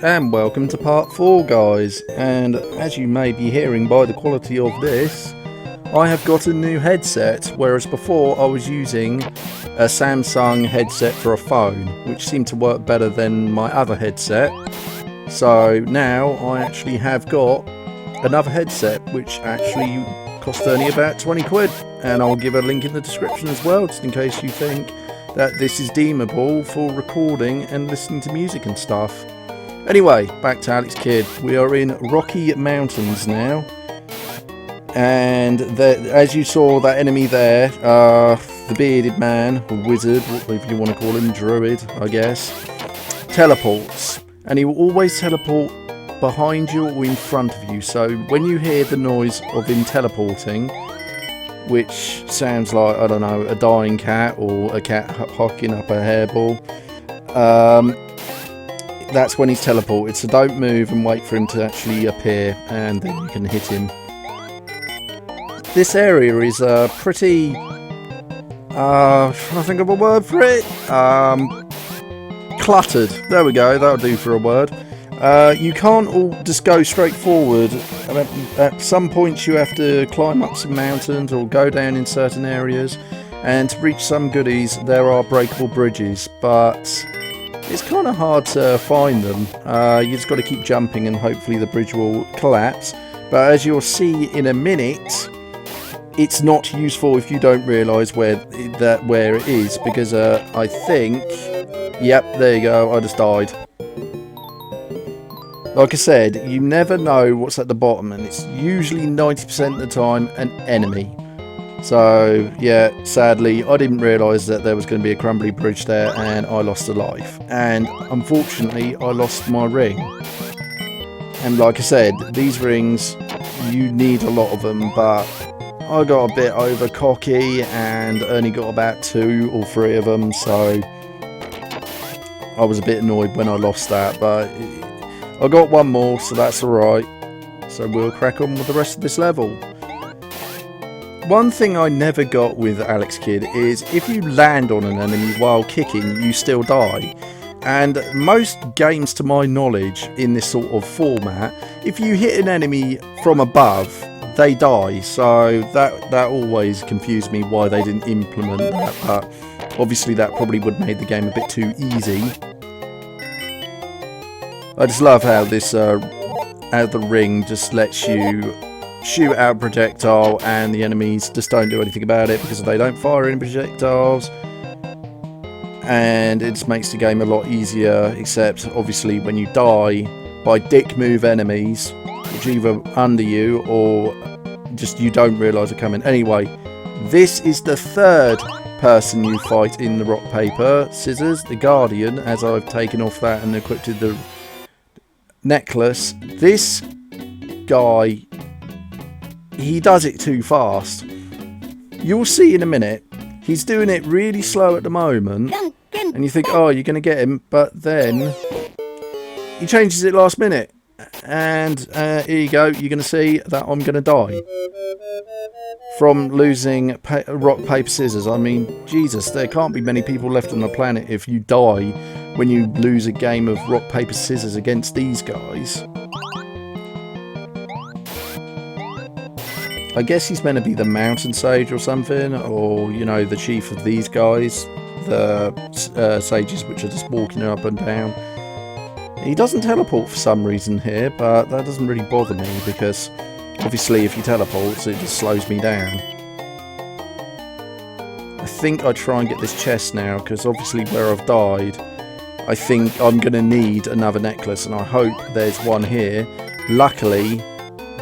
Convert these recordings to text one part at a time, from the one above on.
and welcome to part 4, guys. And as you may be hearing by the quality of this, I have got a new headset, whereas before I was using a Samsung headset for a phone, which seemed to work better than my other headset. So now I actually have got another headset, which actually cost only about 20 quid, and I'll give a link in the description as well, just in case you think that this is deemable for recording and listening to music and stuff. Anyway, back to Alex Kidd. We are in Rocky Mountains now, and as you saw, that enemy there, the bearded man, or wizard, whatever you want to call him, druid, I guess, teleports, and he will always teleport behind you or in front of you. So when you hear the noise of him teleporting, which sounds like, I don't know, a dying cat or a cat hocking up a hairball, that's when he's teleported. So don't move and wait for him to actually appear, and then you can hit him. This area is pretty, trying to think of a word for it, cluttered. There we go, that'll do for a word. You can't all just go straight forward. At some points you have to climb up some mountains or go down in certain areas, and to reach some goodies there are breakable bridges, but it's kind of hard to find them. You just got to keep jumping and hopefully the bridge will collapse. But as you'll see in a minute, it's not useful if you don't realise where it is, because I think, yep, there you go, I just died. Like I said, you never know what's at the bottom, and it's usually 90% of the time an enemy. So yeah, sadly I didn't realise that there was going to be a crumbly bridge there, and I lost a life. And unfortunately I lost my ring. And like I said, these rings, you need a lot of them, but I got a bit over cocky and only got about 2 or 3 of them, so I was a bit annoyed when I lost that, but I got 1 more, so that's alright. So we'll crack on with the rest of this level. One thing I never got with Alex Kidd is if you land on an enemy while kicking, you still die. And most games, to my knowledge, in this sort of format, if you hit an enemy from above, they die. So that always confused me why they didn't implement that, but obviously that probably would have made the game a bit too easy. I just love how this out of the ring just lets you shoot out a projectile, and the enemies just don't do anything about it because they don't fire any projectiles, and it just makes the game a lot easier, except obviously when you die by dick move enemies, which are either under you or just you don't realise are coming. Anyway, this is the 3rd person you fight in the rock paper scissors, the Guardian, as I've taken off that and equipped the necklace. This guy, he does it too fast. You'll see in a minute. He's doing it really slow at the moment, and you think, oh, you're going to get him, but then he changes it last minute, and here you go. You're going to see that I'm going to die from losing rock, paper, scissors. I mean, Jesus, there can't be many people left on the planet if you die when you lose a game of rock, paper, scissors against these guys. I guess he's meant to be the mountain sage or something, or, you know, the chief of these guys, the sages which are just walking up and down. He doesn't teleport for some reason here, but that doesn't really bother me, because obviously if he teleports it just slows me down. I think I try and get this chest now, because obviously where I've died, I think I'm going to need another necklace, and I hope there's one here. Luckily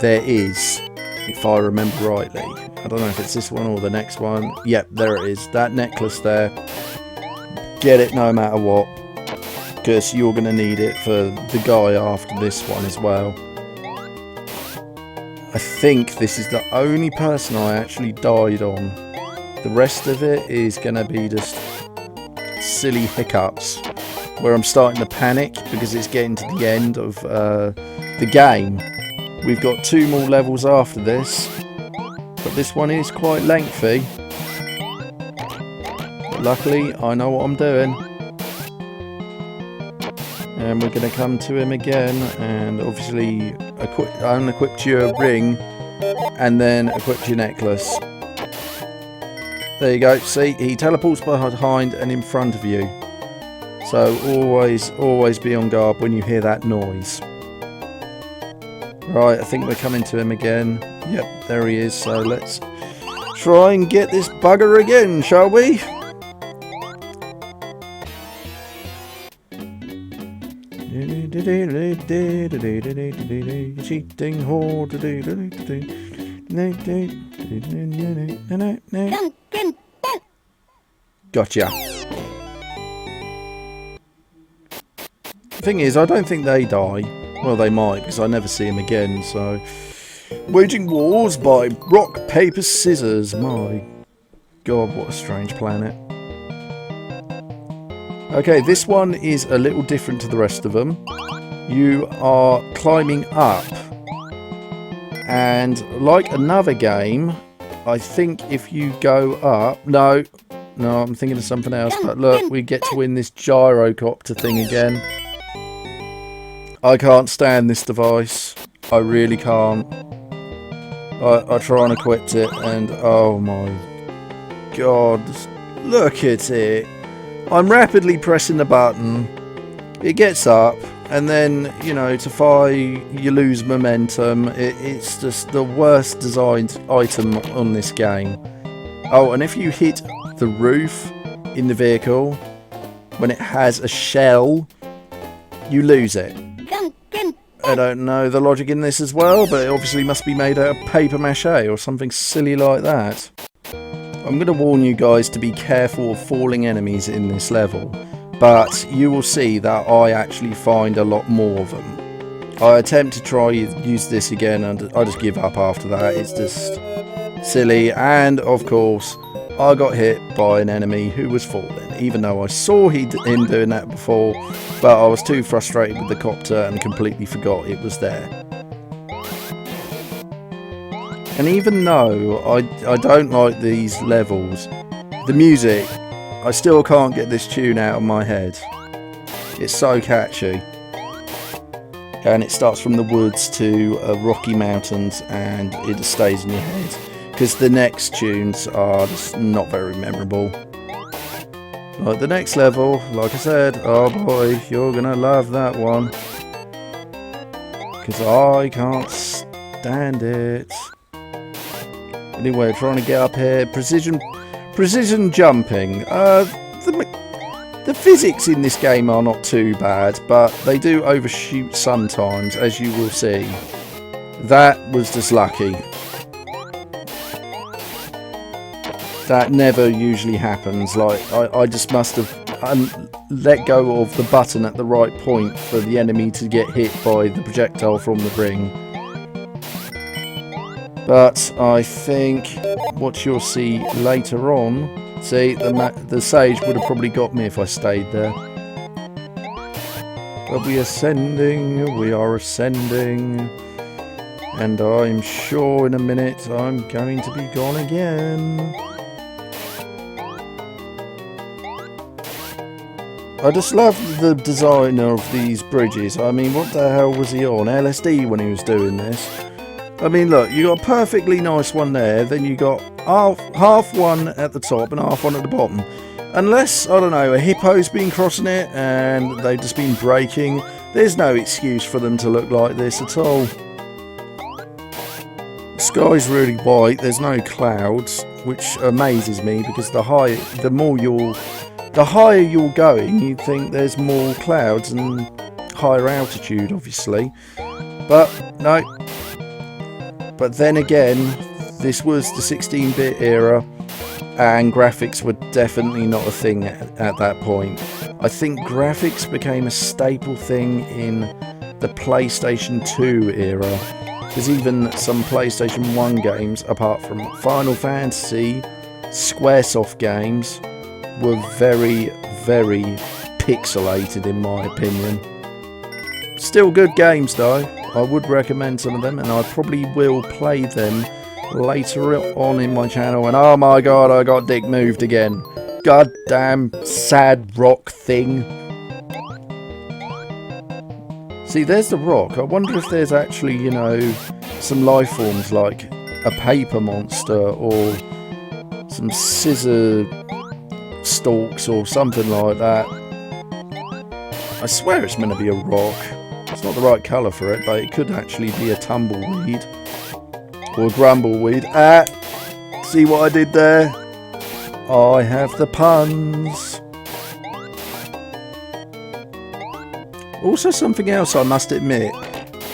there is, if I remember rightly. I don't know if it's this one or the next one. Yep, there it is. That necklace there. Get it no matter what, because you're going to need it for the guy after this one as well. I think this is the only person I actually died on. The rest of it is going to be just silly hiccups, where I'm starting to panic because it's getting to the end of the game. We've got 2 more levels after this, but this one is quite lengthy. But luckily, I know what I'm doing. and we're going to come to him again, and obviously unequipped your ring and then equipped your necklace. There you go. See, he teleports behind and in front of you. So always be on guard when you hear that noise. Right, I think we're coming to him again. Yep, there he is. So let's try and get this bugger again, shall we? Cheating whore. Gotcha. The thing is, I don't think they die. Well, they might, because I never see them again, so... Waging Wars by Rock, Paper, Scissors. My God, what a strange planet. Okay, this one is a little different to the rest of them. You are climbing up. And like another game, I think if you go up... No, I'm thinking of something else. But look, we get to win this gyrocopter thing again. I can't stand this device. I really can't. I try and equip it and oh my God, look at it. I'm rapidly pressing the button. It gets up and then, you know, to fire you lose momentum. It's just the worst designed item on this game. Oh, and if you hit the roof in the vehicle when it has a shell, you lose it. I don't know the logic in this as well, but it obviously must be made out of paper mache or something silly like that. I'm going to warn you guys to be careful of falling enemies in this level, but you will see that I actually find a lot more of them. I attempt to try use this again and I just give up after that. It's just silly, and of course I got hit by an enemy who was falling, even though I saw him doing that before, but I was too frustrated with the copter and completely forgot it was there. And even though I don't like these levels, the music, I still can't get this tune out of my head. It's so catchy. And it starts from the woods to rocky mountains and it just stays in your head. Because the next tunes are just not very memorable. Like the next level, like I said, oh boy, you're gonna love that one. Because I can't stand it. Anyway, trying to get up here. Precision jumping. The physics in this game are not too bad, but they do overshoot sometimes, as you will see. That was just lucky. That never usually happens. Like I just must have let go of the button at the right point for the enemy to get hit by the projectile from the ring. But I think what you'll see later on, see the sage would have probably got me if I stayed there. But we are ascending, and I'm sure in a minute I'm going to be gone again. I just love the design of these bridges. I mean, what the hell was he on? LSD when he was doing this? I mean, look, you got a perfectly nice one there, then you got half one at the top and half one at the bottom. Unless, I don't know, a hippo's been crossing it and they've just been braking, there's no excuse for them to look like this at all. The sky's really white, there's no clouds, which amazes me because the higher you're going, you'd think there's more clouds and higher altitude, obviously. But no. But then again, this was the 16-bit era, and graphics were definitely not a thing at that point. I think graphics became a staple thing in the PlayStation 2 era, because even some PlayStation 1 games, apart from Final Fantasy, Squaresoft games, were very, very pixelated in my opinion. Still good games though. I would recommend some of them, and I probably will play them later on in my channel. And oh my god, I got dick moved again. Goddamn sad rock thing. See, there's the rock. I wonder if there's actually, you know, some life forms like a paper monster or some scissor stalks or something like that. I swear it's meant to be a rock. It's not the right colour for it, but it could actually be a tumbleweed or a grumbleweed. Ah! See what I did there? I have the puns. Also, something else I must admit.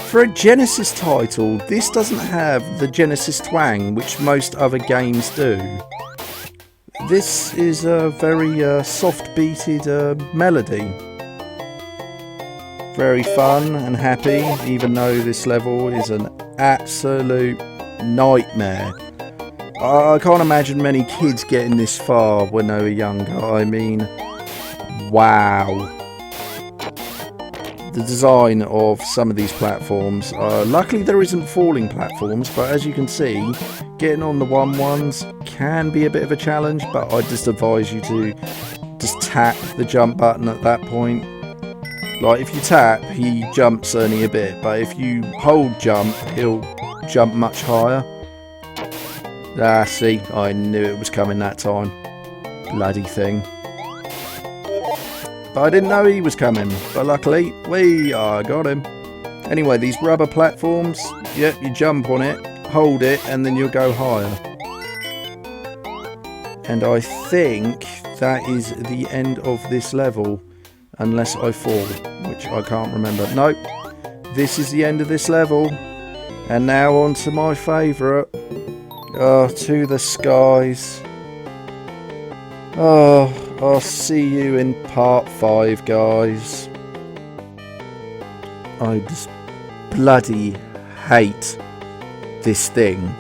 For a Genesis title, this doesn't have the Genesis twang which most other games do. This is a very soft-beated melody. Very fun and happy, even though this level is an absolute nightmare. I can't imagine many kids getting this far when they were younger. I mean, wow. The design of some of these platforms. Luckily there isn't falling platforms, but as you can see, getting on the 1-1s can be a bit of a challenge, but I just advise you to just tap the jump button at that point. Like if you tap, he jumps only a bit, but if you hold jump, he'll jump much higher. Ah, see, I knew it was coming that time. Bloody thing. But I didn't know he was coming, but luckily, I got him. Anyway, these rubber platforms, yep, you jump on it, hold it, and then you'll go higher. And I think that is the end of this level, unless I fall, which I can't remember. Nope, this is the end of this level. And now on to my favourite. Oh, to the skies. Oh, I'll see you in part 5, guys. I just bloody hate this thing.